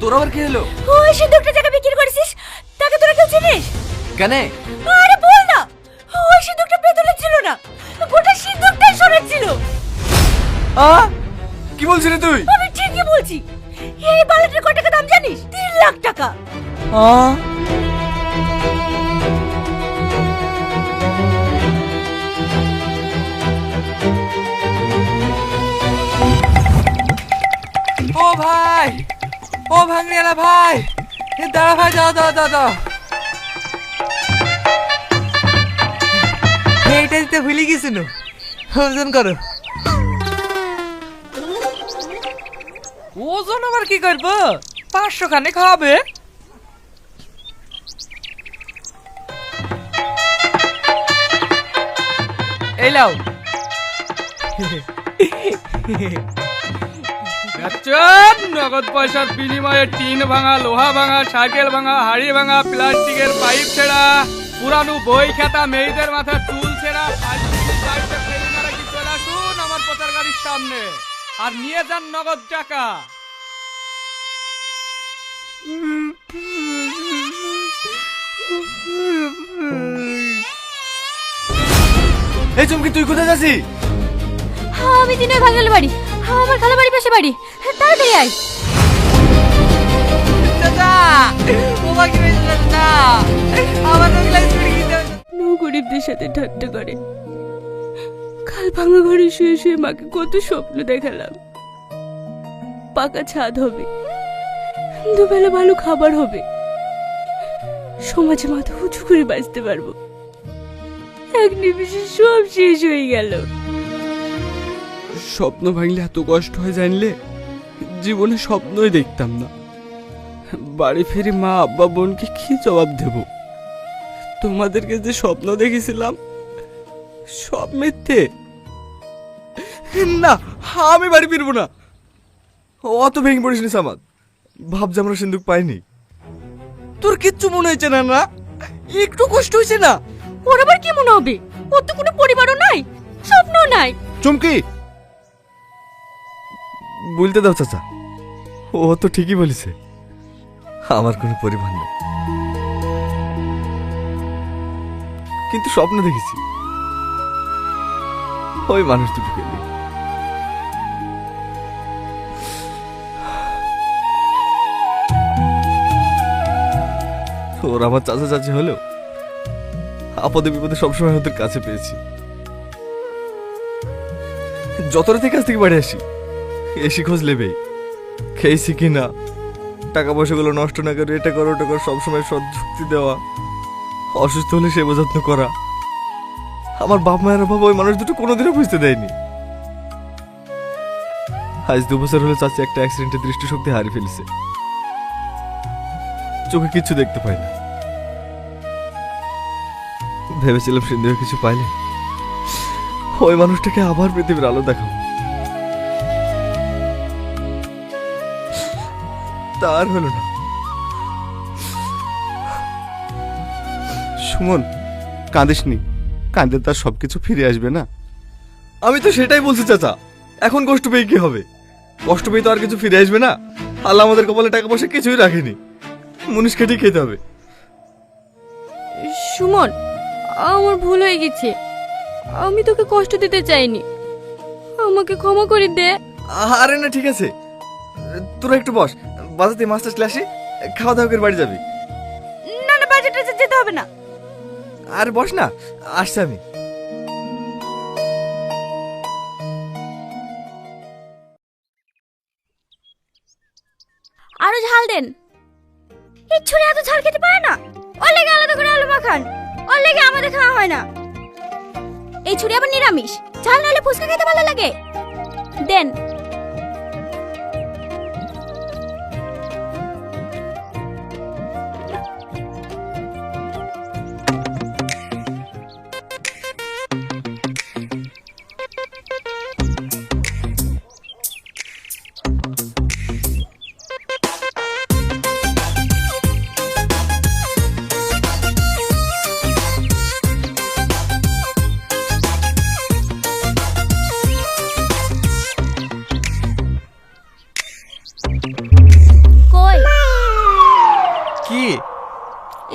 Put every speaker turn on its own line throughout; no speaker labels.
তোর আবার কি হলো?
ওই সিন্দুকটা জায়গা বিক্রি করেছিস, তাকে তোরা কেউ চিনিস?
কেন?
আরে বল না, ওই সিন্দুকটা পেতলের ছিল না, গোটা সিন্দুকটাই সোনার ছিল।
কি বলছিস রে তুই?
আমি ঠিকই বলছি। এই বালাটার কত টাকা দাম জানিস? 3 লাখ টাকা।
ও ভাই, ও ভাঙড়িয়ালা ভাই, দাঁড়া ভাই, দাও দাও দাও দাও।
এইটা দিতে ভুলে গেছিল, ওজন করো।
ওজন আবার কি করবো? 500 খানে খাওয়াবে। এই লাও। নগদ পয়সার বিনিময়ে টিন ভাঙা, লোহা ভাঙা, সাইকেল ভাঙা, হাড়ি ভাঙা, প্লাস্টিকের পাইপ ছেঁড়া, পুরানো বই খাতা, মেয়েদের মাথা চুল ছেঁড়া, চলে আসুন আমার প্রচার গাড়ির সামনে আর নিয়ে যান নগদ টাকা।
এই চুমকি, তুই কোথায় যাচ্ছিস?
আমি দিনের ভাঙাল বাড়ি, আমার খালা বাড়ি পাশে বাড়ি, তাড়াতাড়ি আয়।
দাদা, ওমা কি বেঁচে যাচ্ছে না, আমার তো গ্লাস পড়ে গেছে।
গরিবদের সাথে ঠাট্টা করে। কাল ভাঙা ঘরে শুয়ে শুয়ে মাকে কত স্বপ্ন দেখালাম। পাকা ছাদ হবে, দুবেলা ভালো খাবার হবে, সমাজে মাথা উঁচু করে বাঁচতে পারবো। এক নিমিষে সব শেষ হয়ে গেল।
স্বপ্ন ভাঙলে এত কষ্ট হয় জানলে জীবনে স্বপ্নই দেখতাম না। বাড়ি ফিরে মা আব্বা বোনকে কি জবাব দেব? তোমাদেরকে যে স্বপ্ন দেখেছিলাম সব মিথ্যে।
না, আমি বাড়ি ফিরবো না। অত ভেঙে পড়িস নি সামাদ, ভাব যে আমরা সিন্দুক পাইনি।
তোর কিচ্ছু মনে হয়েছে না? না একটু কষ্ট হয়েছে না?
ওর আবার কি মনে হবে? ওর তো কোনো পরিবারও নাই, স্বপ্নও নাই।
চুমকি, বলতে দাও চাচা, ও তো ঠিকই বলেছে, আমার কোনো পরিবার নেই, কিন্তু স্বপ্ন দেখেছি ওই মানুষ দুটোকে নিয়ে। ওর আমার চাচা চাচি হলেও আপদে বিপদে সবসময় ওদের কাছে পেয়েছি। যত রাতে কাছ থেকে বাড়ি আসি এসে খোঁজ নেবেই, খেয়েছি কিনা, টাকা পয়সাগুলো নষ্ট না করে এটা করো ওটা করো, সবসময় সৎ যুক্তি দেওয়া, অসুস্থ হলে সেবা যত্ন করা। আমার বাপ মায়ের অভাব ওই মানুষ দুটো কোনোদিনও বুঝতে দেয়নি। আজ 2 বছর হলে চাচি একটা অ্যাক্সিডেন্টে দৃষ্টিশক্তি হারিয়ে ফেলেছে, চোখে কিচ্ছু দেখতে পায় না। ভেবেছিলাম সিন্ধুকে কিছু পাইলে ওই মানুষটাকে আবার পৃথিবীর আলো দেখাবো, তার হলো না।
সুমন, কাঁদিসনি, কাঁদে তার সবকিছু ফিরে আসবে না।
আমি তো সেটাই বলছি চাচা, এখন কষ্ট পেয়ে কি হবে? কষ্ট পেয়ে তো আর কিছু ফিরে আসবে না। আল্লাহ আমাদের কপালে টাকা পয়সা কিছুই রাখেনি, মুনিশ খেটেই খেতে হবে।
সুমন, আমার ভুল হয়ে গেছে, আমি তোকে কষ্ট দিতে চাইনি, আমাকে ক্ষমা করে দে।
আরে না, ঠিক আছে, তোরা একটু বস, বাজাতে মাছটা চলে আসি, খাওয়া দাওয়া করে বাড়ি যাবি।
না না, বাজেটে যেতে হবে না।
আর বস না, আসছি আমি।
আরো ঝাল দেন। এই ছুরি এত ঝাল খেতে পারে না, ওর লেগে আলাদা করে আলু মাখান, ওর লেগে আমাদের খাওয়া হয় না। এই ছুরি আবার নিরামিষ, ঝাল না হলে ফুচকা খেতে ভালো লাগে। দেন।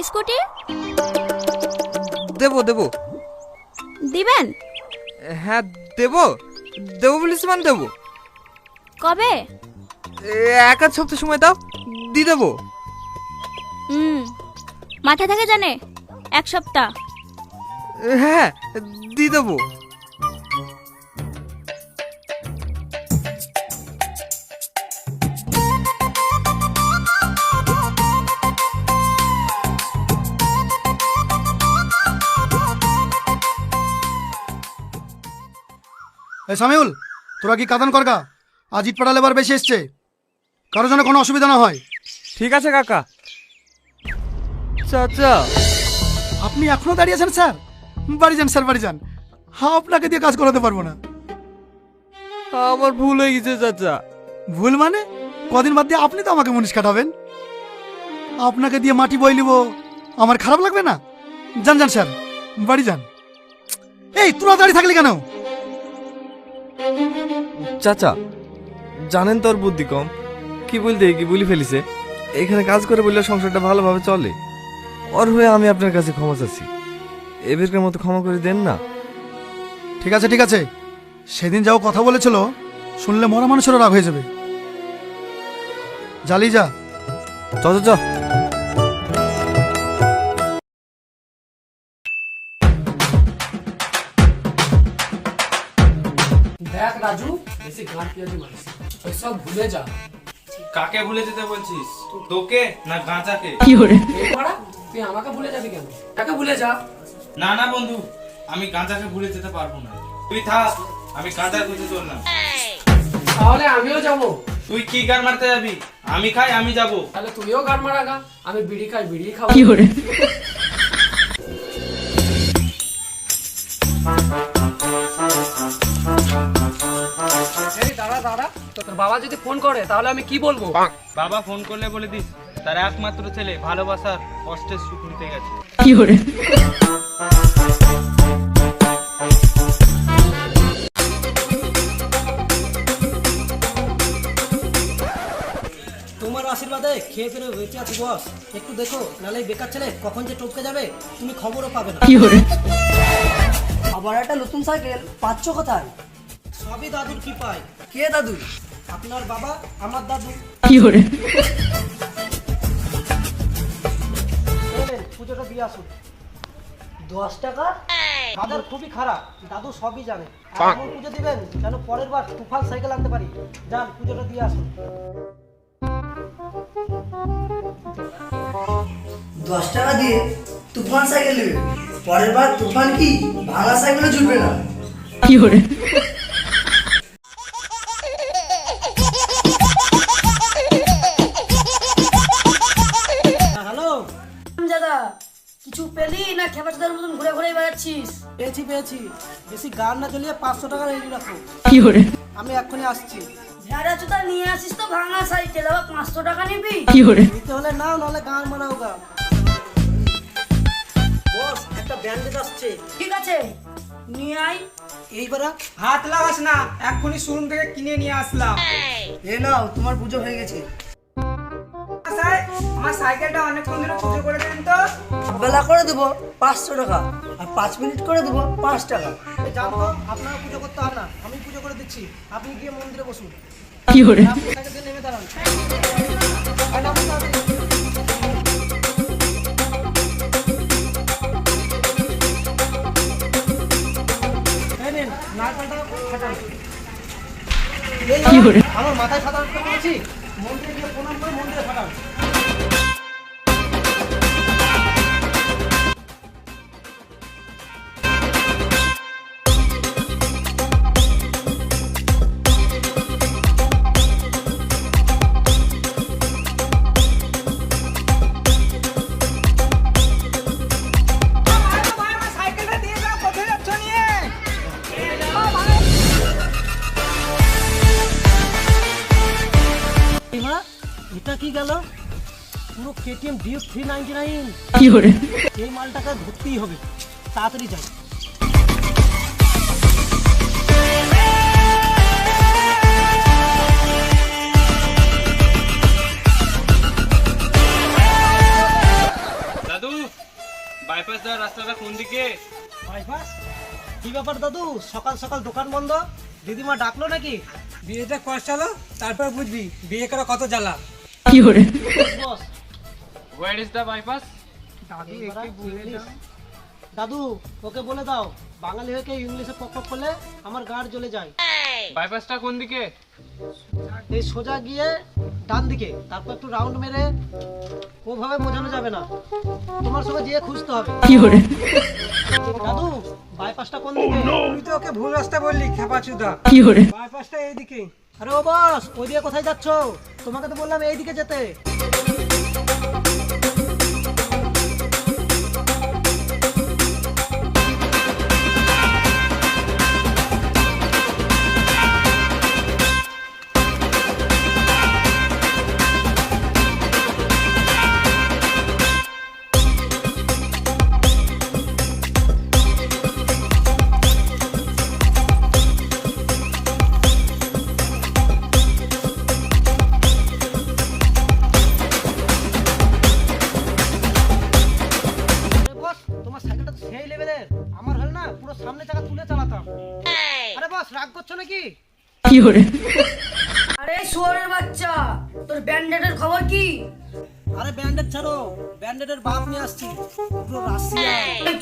স্কুটি
দেবো দেবো।
দিবেন?
হ্যাঁ দেবো, দেবো বলিস মানে দেবো।
কবে?
এক আধ সপ্তাহ সময় দাও, দিয়ে দেবো।
মাথা থেকে জানে 1 সপ্তাহ।
হ্যাঁ দিয়ে দেবো।
এই সামিউল, তোরা কি কাদান করগা? আজ ইট পাড়া লেবার বেশি এসছে, কারো যেন কোনো অসুবিধা না হয়।
ঠিক আছে কাকা। চাচা
আপনি এখনো দাঁড়িয়ে আছেন স্যার? বাড়ি যান স্যার, বাড়ি যান। হ্যাঁ, আপনাকে দিয়ে কাজ করাতে পারবো না।
আমার ভুল হয়ে গেছে চাচা।
ভুল মানে? কদিন বাদ দিয়ে আপনি তো আমাকে মুনিশ কাটাবেন। আপনাকে দিয়ে মাটি বই নিব, আমার খারাপ লাগবে না? যান যান স্যার, বাড়ি যান। এই তোরা দাঁড়িয়ে থাকলি কেন?
চাচা জানেন তোর বুদ্ধি কম, কি বলতে কি বলি ফেলিছে। এখানে কাজ করে বললে সংসারটা ভালোভাবে চলে। ওর হয়ে আমি আপনার কাছে ক্ষমা চাচ্ছি, এবারকার মতো ক্ষমা করে দেন না।
ঠিক আছে ঠিক আছে, সেদিন যাও কথা বলেছিল, শুনলে মরা মানুষেরও রাগ হয়ে যাবে। জালি যা।
চ চ চ।
দেখ রাজু, বেশি গান পিয়াজি মারিস, ওইসব ভুলে যা।
কাকে ভুলে যেতে বলছিস, তোকে না গাঁজাকে?
এই মারা, তুই আমাকে ভুলে যাবি কেন? তাকে ভুলে যা।
না না বন্ধু, আমি গাঁজাকে ভুলে যেতে পারবো না। তুই থাক, আমি গাঁজা খুঁজে চললাম।
তাহলে আমিও যাবো।
তুই কি গান মারতে যাবি? আমি খাই, আমি যাবো।
তাহলে তুইও গান মারা গা, আমি বিড়ি খাই, বিড়ি খাবো। এই দাঁড়া দাঁড়া, তোর বাবা যদি ফোন করে তাহলে আমি কি বলবো?
বাবা ফোন করলে বলে দিস তার একমাত্র ছেলে ভালোবাসার কষ্টের সুখ নিতে গেছে।
তোমার আশীর্বাদে খেয়ে ফিরে বেঁচে আছি বস। একটু দেখো, নালে বেকার ছেলে কখন যে টপকে যাবে তুমি খবরও পাবে না। আবার একটা নতুন সাইকেল পাচ্ছ কোথায়? সবই দাদুর কি পায়। কে দাদু? আপনার বাবা, আমার দাদু। পুজোটা দিয়ে আসুন। 10 টাকা? দাদুর খুবই খারাপ, দাদু সবই জানে। এমন পুজো দিবেন যেন পরের বার তুফান সাইকেল আনতে পারি। যান, পুজোটা দিয়ে আসুন।
10 টাকা দিয়ে তুফান সাইকেল নেবে, পরের বার তুফান কি ভাঙা সাইকেলে জুটবে না।
হ্যালো দাদা, কিছু পেলি না খেপাটাদের মতন ঘুরে ঘুরে বেড়াচ্ছিস? পেয়েছি পেয়েছি, বেশি গান না চলিয়ে 500 টাকা রেডি রাখো। আমি এক্ষুনি আসছি।
ঝাড়া চুতা নিয়ে আসিস তো ভাঙা সাইকেল, আবার 500 টাকা নিবি?
নিতে হলে নাও, নাহলে গান মারাও গা। বস, একটা ব্যান্ডেজ আসছে।
ঠিক আছে, নিয়ে আয়।
এইবারা
হাত লাগাস না, এক্ষুনি শোরুম থেকে কিনে নিয়ে আসলাম।
এ নাও, তোমার পুজো হয়ে গেছে।
আমার সাইকেলটা অনেকক্ষণ ধরে পুজো করে দেন তো।
বেলা করে দেবো 500 টাকা, আর 5 মিনিট করে দেবো 5 টাকা।
জানো, আপনারা পুজো করতে হবে না, আমি পুজো করে দিচ্ছি। আপনি গিয়ে মন্দিরে বসুন। আপনি সাইকেল দিয়ে নেমে দাঁড়ান। আর নামুন তাড়াতাড়ি। এই নিন, নারকেলটা ফাটান। আমার মাথায় ফাটাতে বলেছি, মন্দিরে গিয়ে প্রণাম করে মন্দিরে ফাটান।
সাইকেলটা দিয়ে যাও, কোথায় যাচ্ছ নিয়ে?
এবার এটা কি গেল? পুরো KTM ডিউক 399। এই মালটাকে ধরতেই হবে, তাড়াতাড়ি যাই।
দাদু
কি ব্যাপার দাদু, সকাল সকাল দোকান বন্ধ? দিদিমা ডাকলো নাকি?
বিয়েটা কর চালো, তারপর বুঝবি বিয়ে করা কত জ্বালা।
বস,
হোয়ার ইজ দ্য বাইপাস?
দাদু ওকে বলে দাও বাঙালি হয়ে কেউ ইংলিশে পক পক করলে আমার গাড় জ্বলে যায়।
বাইপাসটা কোন দিকে?
এই সোজা গিয়ে ডান দিকে, তারপর একটু রাউন্ড মেরে, ওভাবে বোঝানো যাবে না, তোমার সঙ্গে গিয়ে খুঁজতে হবে। দাদু বাইপাসটা কোন দিকে?
তুই তো ওকে ভুল রাস্তা বললি, খেপা চুদা। বাইপাসটা এইদিকে।
আরে ও বস, ওই দিকে কোথায় যাচ্ছো? তোমাকে তো বললাম এই দিকে যেতে। আরে বস, তোমার সাইকেলটা তো সেই লেভেলের, আমার হল না পুরো সামনে চাকা তুলে চালাতাম। আরে বস, রাগ করছো নাকি?
আরে শুয়োরের বাচ্চা, তোর ব্যান্ডেডের খবর কি?
আরে ব্যান্ডেড ছাড়ো, ব্যান্ডেডের বাপ নিয়ে আসছি, পুরো রাশিয়া।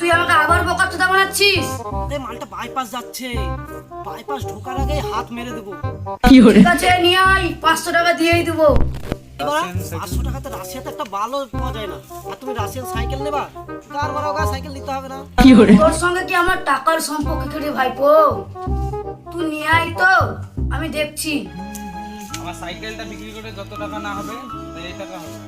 তুই আমাকে আবার বোকাচোদা বানাচ্ছিস?
আরে মালটা বাইপাস যাচ্ছে, বাইপাস ঢোকার আগে হাত মেরে দেবো।
ঠিক আছে, নিয়ে আয়, 500 টাকা দিয়েই দেবো।
500 টাকাতে রাশিয়াতে একটা ভালো পাওয়া যায় না, আর তুমি রাশিয়ান সাইকেল নেবা? কার বড় গা সাইকেল নিতে হবে না।
তোর সঙ্গে কি আমার টাকার সম্পর্ক কেটে ভাইপো? তুই নিয়ে আয় তো, আমি দেখছি।
আমার সাইকেলটা বিক্রি করে যত টাকা না হবে, এই টাকা হবে।